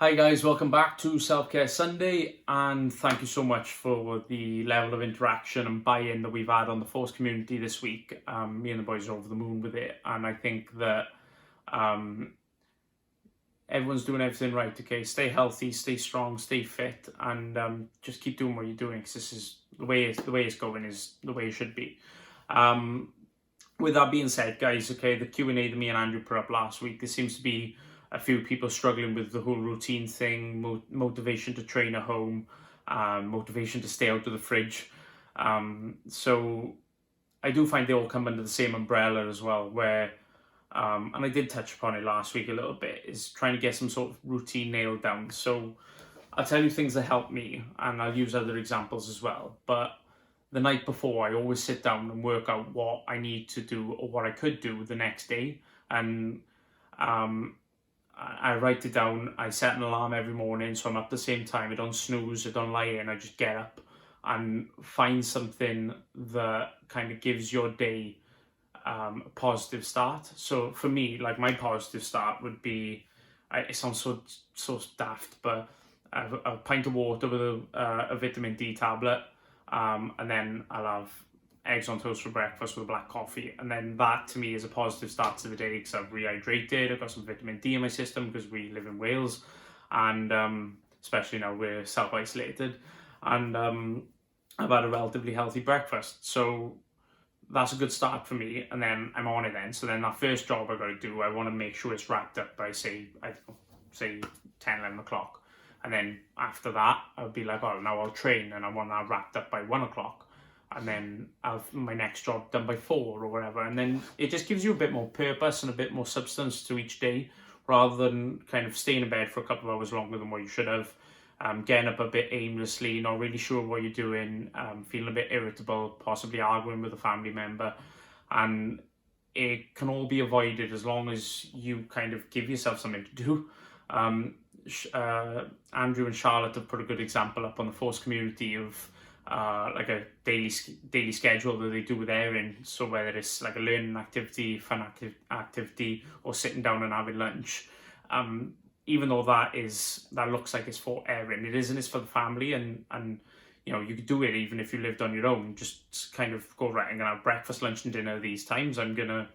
Hi guys, welcome back to Self Care Sunday, and thank you so much for the level of interaction and buy-in that we've had on the Force community this week. Me and the boys are over the moon with it, and I think that um, everyone's doing everything right. Okay, stay healthy, stay strong, stay fit, and just keep doing what you're doing because this is the way it's going is the way it should be. Um, with that being said, guys, okay, the Q&A that me and Andrew put up last week, there seems to be a few people struggling with the whole routine thing, motivation to train at home, motivation to stay out of the fridge. So I do find they all come under the same umbrella as well, where, and I did touch upon it last week a little bit, is trying to get some sort of routine nailed down. So I'll tell you things that help me, and I'll use other examples as well. But the night before, I always sit down and work out what I need to do or what I could do the next day. And I write it down. I set an alarm every morning, so I'm up the same time. I don't snooze, I don't lie in, I just get up and find something that kind of gives your day a positive start. So for me, like my positive start would be, it sounds so daft, but a pint of water with a vitamin D tablet, and then I'll have eggs on toast for breakfast with a black coffee, and then that to me is a positive start to the day because I've rehydrated, I've got some vitamin D in my system because we live in Wales, and especially now we're self-isolated, and I've had a relatively healthy breakfast, so that's a good start for me, and then I'm on it then. So then that first job I got to do, I want to make sure it's wrapped up by say 10, 11 o'clock, and then after that I'll be like, oh, now I'll train, and I want that wrapped up by 1 o'clock, and then I'll have my next job done by 4 or whatever, and then it just gives you a bit more purpose and a bit more substance to each day, rather than kind of staying in bed for a couple of hours longer than what you should have, getting up a bit aimlessly, not really sure what you're doing, feeling a bit irritable, possibly arguing with a family member, and it can all be avoided as long as you kind of give yourself something to do. Andrew and Charlotte have put a good example up on the Force community of like a daily schedule that they do with Erin. So whether it's like a learning activity, fun activity, or sitting down and having lunch, even though that looks like it's for Erin, it isn't. It's for the family, and you know, you could do it even if you lived on your own. Just kind of go, right, I'm gonna have breakfast, lunch, and dinner these times. I'm gonna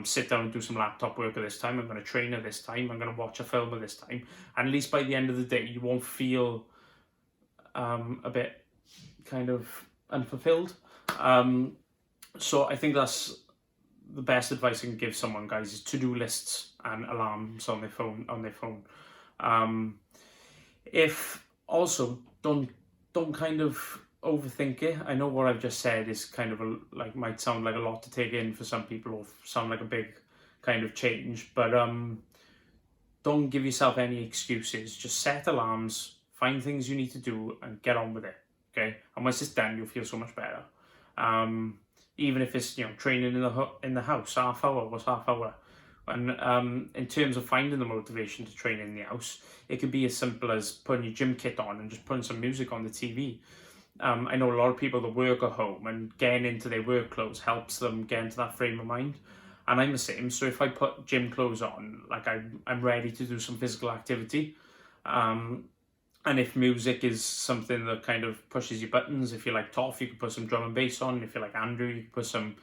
sit down and do some laptop work at this time. I'm gonna train at this time. I'm gonna watch a film at this time. And at least by the end of the day, you won't feel a bit kind of unfulfilled. So I think that's the best advice I can give someone, guys, is to-do lists and alarms on their phone. If also don't kind of overthink it. I know what I've just said is kind of like might sound like a lot to take in for some people, or sound like a big kind of change, but don't give yourself any excuses. Just set alarms, find things you need to do, and get on with it. Okay, and once it's done, you'll feel so much better. Even if it's, you know, training in the house, half hour was half hour. And in terms of finding the motivation to train in the house, it could be as simple as putting your gym kit on and just putting some music on the TV. I know a lot of people that work at home, and getting into their work clothes helps them get into that frame of mind. And I'm the same. So if I put gym clothes on, like I'm ready to do some physical activity. And if music is something that kind of pushes your buttons, if you like Toff, you could put some drum and bass on. If you like Andrew, you could put some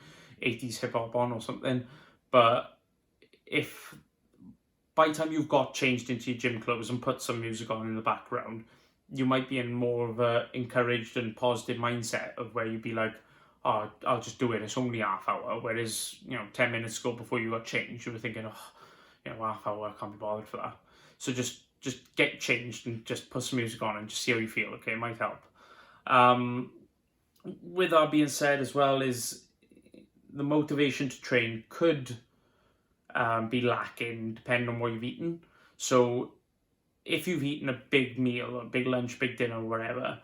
80s hip hop on or something. But if by the time you've got changed into your gym clothes and put some music on in the background, you might be in more of a encouraged and positive mindset of where you'd be like, oh, I'll just do it, it's only half hour. Whereas, you know, 10 minutes ago before you got changed, you were thinking, oh, you know, half hour, I can't be bothered for that. So just get changed and just put some music on and just see how you feel. Okay, it might help. With that being said as well, is the motivation to train could be lacking depending on what you've eaten. So if you've eaten a big meal, a big lunch, big dinner, whatever,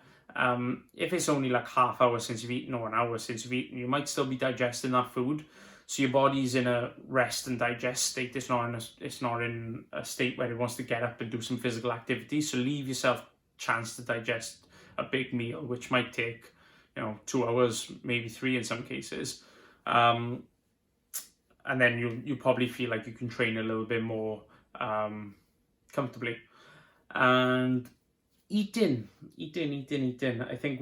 if it's only like half hour since you've eaten or an hour since you've eaten, you might still be digesting that food. So your body's in a rest and digest state. It's not in a state where it wants to get up and do some physical activity. So leave yourself a chance to digest a big meal, which might take, you know, 2 hours, maybe 3 in some cases. And then you probably feel like you can train a little bit more comfortably. And eating. I think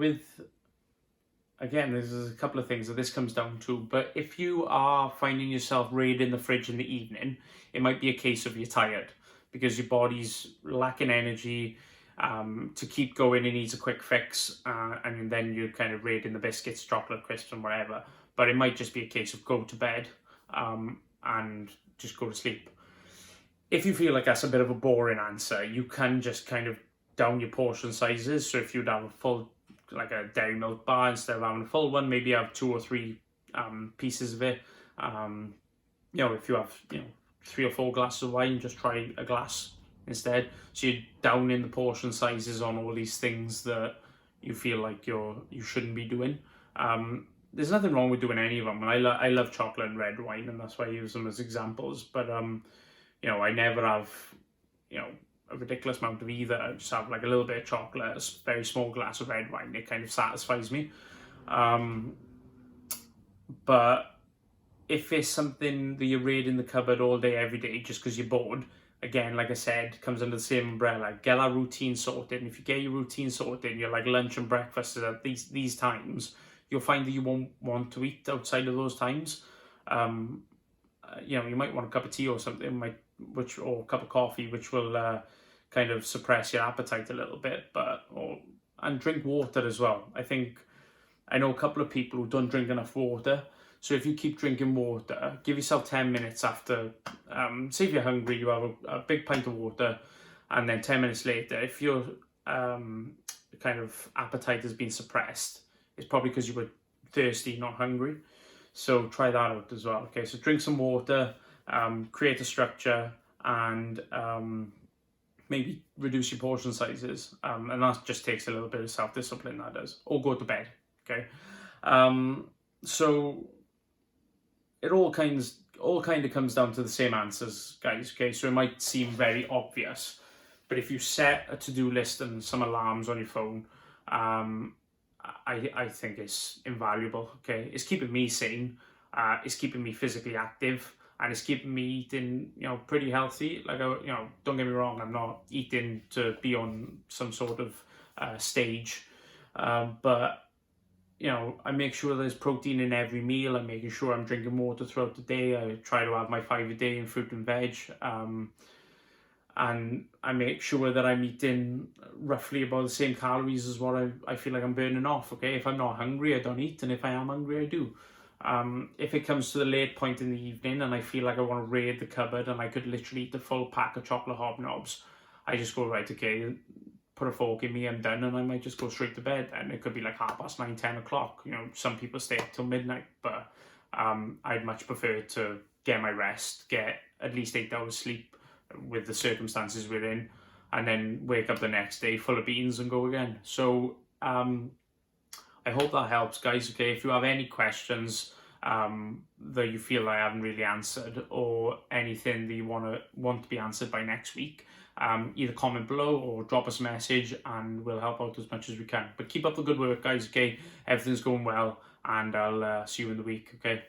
again, there's a couple of things that this comes down to, but if you are finding yourself raiding the fridge in the evening, it might be a case of you're tired because your body's lacking energy to keep going. It needs a quick fix, and then you're kind of raiding the biscuits, chocolate crisps, and whatever. But it might just be a case of go to bed and just go to sleep. If you feel like that's a bit of a boring answer, you can just kind of down your portion sizes. So if you'd have a full, like a Dairy Milk bar, instead of having a full one, maybe have 2 or 3 pieces of it. If you have 3 or 4 glasses of wine, just try a glass instead. So you're down in the portion sizes on all these things that you feel like you shouldn't be doing. There's nothing wrong with doing any of them. And I love chocolate and red wine, and that's why I use them as examples. But I never have a ridiculous amount of either. I just have like a little bit of chocolate, a very small glass of red wine. It kind of satisfies me. But if it's something that you raid in the cupboard all day, every day, just because you're bored, again, like I said, comes under the same umbrella. Get that routine sorted. And if you get your routine sorted, you're like lunch and breakfast at these times, you'll find that you won't want to eat outside of those times. You might want a cup of tea or something, or a cup of coffee, which will kind of suppress your appetite a little bit, and drink water as well. I know a couple of people who don't drink enough water, so if you keep drinking water, give yourself 10 minutes after, say if you're hungry, you have a big pint of water, and then 10 minutes later, if your kind of appetite has been suppressed, it's probably because you were thirsty, not hungry. So try that out as well. Okay, so drink some water, create a structure, and maybe reduce your portion sizes, and that just takes a little bit of self-discipline, that does. Or go to bed, okay? So it all kind of comes down to the same answers, guys, okay? So it might seem very obvious, but if you set a to-do list and some alarms on your phone, I think it's invaluable, okay? It's keeping me sane, it's keeping me physically active, and it's keeping me eating, pretty healthy. Like, don't get me wrong, I'm not eating to be on some sort of stage, but I make sure there's protein in every meal. I'm making sure I'm drinking water throughout the day. I try to have my 5 a day in fruit and veg, and I make sure that I'm eating roughly about the same calories as what I feel like I'm burning off. Okay, if I'm not hungry, I don't eat, and if I am hungry, I do. If it comes to the late point in the evening and I feel like I want to raid the cupboard and I could literally eat the full pack of chocolate hobnobs, I just go, right, okay, put a fork in me, I'm done, and I might just go straight to bed. And it could be like 9:30, 10 o'clock. Some people stay up till midnight, but I'd much prefer to get my rest, get at least 8 hours sleep with the circumstances we're in, and then wake up the next day full of beans and go again. So I hope that helps, guys. Okay, if you have any questions that you feel I haven't really answered, or anything that you want to be answered by next week, either comment below or drop us a message, and we'll help out as much as we can. But keep up the good work, guys. Okay, everything's going well, and I'll see you in the week. Okay.